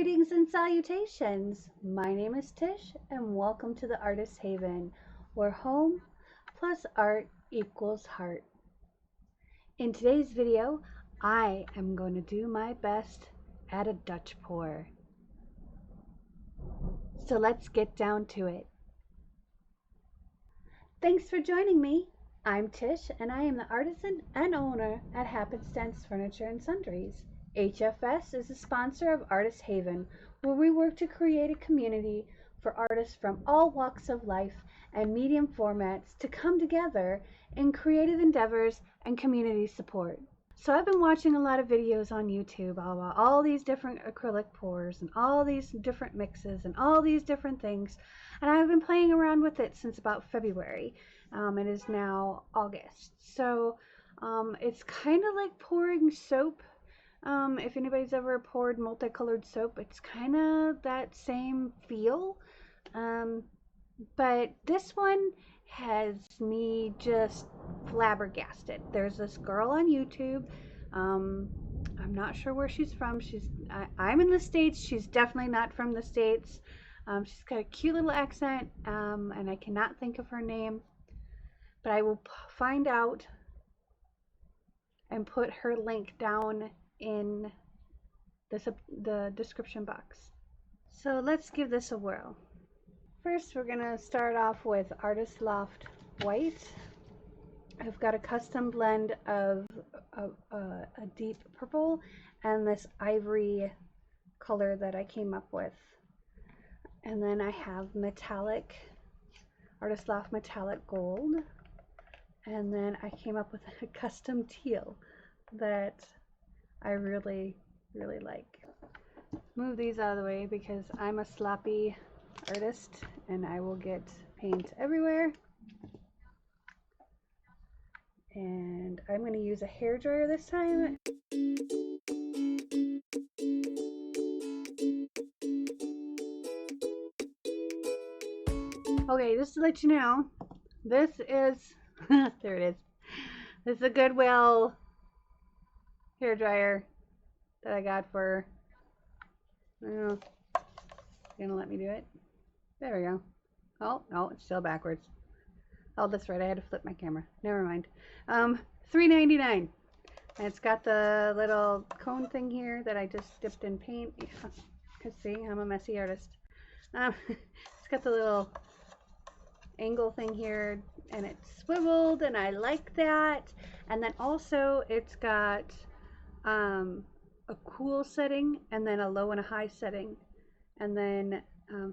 Greetings and salutations. My name is Tish and welcome to the Artist's Haven, where home plus art equals heart. In today's video, I am going to do my best at a Dutch pour. So let's get down to it. Thanks for joining me. I'm Tish and I am the artisan and owner at Happenstance Furniture and Sundries. HFS is a sponsor of Artist's Haven, where we work to create a community for artists from all walks of life and medium formats to come together in creative endeavors and community support. So I've been watching a lot of videos on YouTube about all these different acrylic pours and all these different mixes and all these different things, and I've been playing around with it since about February. It is now August, so it's kind of like pouring soap. If anybody's ever poured multicolored soap, it's kind of that same feel. But this one has me just flabbergasted. There's this girl on YouTube. I'm not sure where she's from. I'm in the States. She's definitely not from the States. She's got a cute little accent, and I cannot think of her name. But I will find out and put her link down in the description box. So let's give this a whirl. First, we're going to start off with Artist Loft White. I've got a custom blend of a deep purple and this ivory color that I came up with. And then I have metallic, Artist Loft Metallic Gold. And then I came up with a custom teal that I really like. Move these out of the way because I'm a sloppy artist and I will get paint everywhere. And I'm going to use a hairdryer this time. Okay, just to let you know, this is there it is. This is a Goodwill hairdryer that I got for, you're gonna let me do it. There we go. Oh no, it's still backwards. Oh, that's right, I had to flip my camera. Never mind. $3.99. And it's got the little cone thing here that I just dipped in paint. Yeah, you see, I'm a messy artist. It's got the little angle thing here and it's swiveled and I like that. And then also it's got a cool setting and then a low and a high setting, and then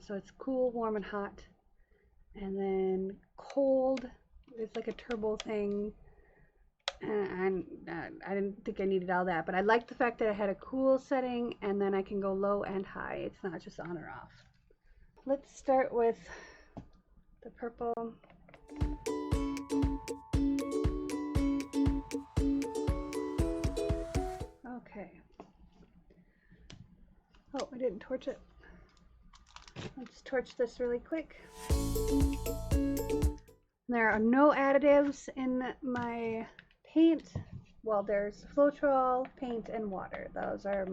so it's cool, warm, and hot, and then cold. It's like a turbo thing, and I didn't think I needed all that, but I like the fact that I had a cool setting and then I can go low and high. It's not just on or off. Let's start with the purple. Okay. Oh, I didn't torch it. Let's torch this really quick. There are no additives in my paint. Well, there's Floetrol, paint, and water. Those are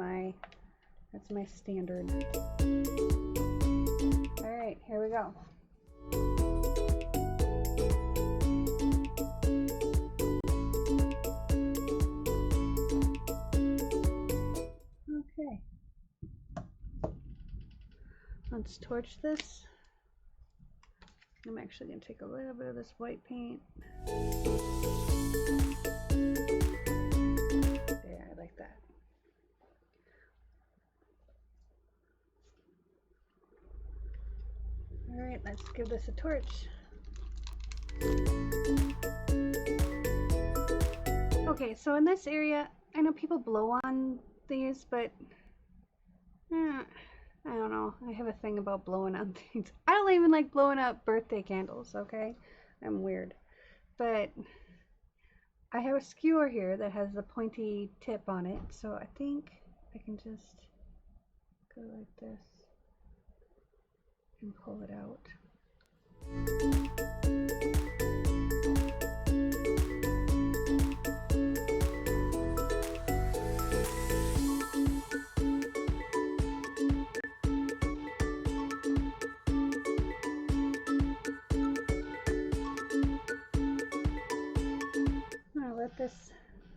that's my standard. All right, here we go. Okay. Let's torch this. I'm actually going to take a little bit of this white paint. There, I like that. Alright, let's give this a torch. Okay, so in this area, I know people blow on these, but I don't know. I have a thing about blowing on things. I don't even like blowing up birthday candles, okay? I'm weird. But I have a skewer here that has a pointy tip on it, so I think I can just go like this and pull it out. this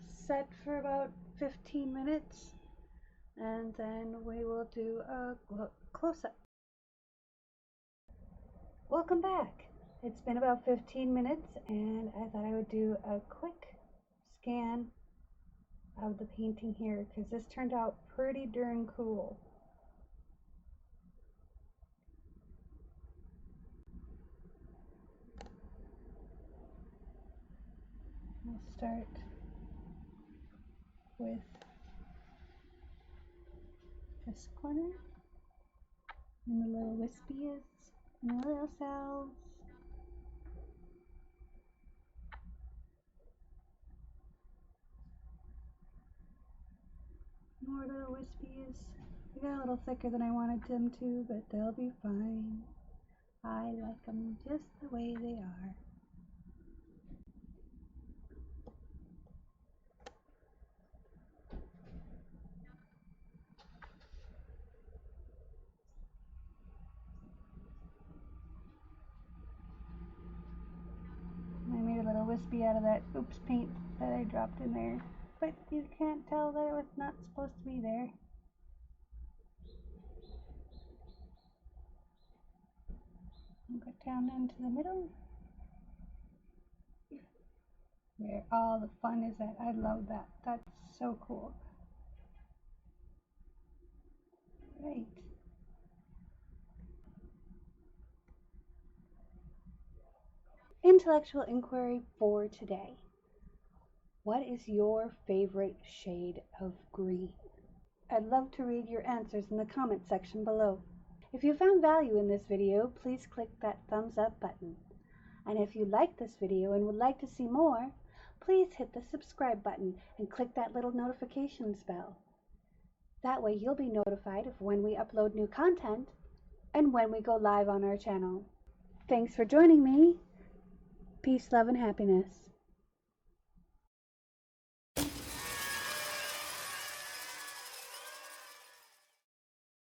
set for about 15 minutes and then we will do a close-up. Welcome back. It's been about 15 minutes and I thought I would do a quick scan of the painting here because this turned out pretty darn cool. We'll start with this corner and the little wispies and the little cells. More little wispies. They got a little thicker than I wanted them to, but they'll be fine. I like them just the way they are. I made a little wispy out of that oops paint that I dropped in there, but you can't tell that it was not supposed to be there. And go down into the middle where all the fun is at. I love that. That's so cool. Right. Intellectual inquiry for today. What is your favorite shade of green? I'd love to read your answers in the comment section below. If you found value in this video, please click that thumbs up button. And if you like this video and would like to see more, please hit the subscribe button and click that little notifications bell. That way you'll be notified of when we upload new content and when we go live on our channel. Thanks for joining me. Peace, love, and happiness.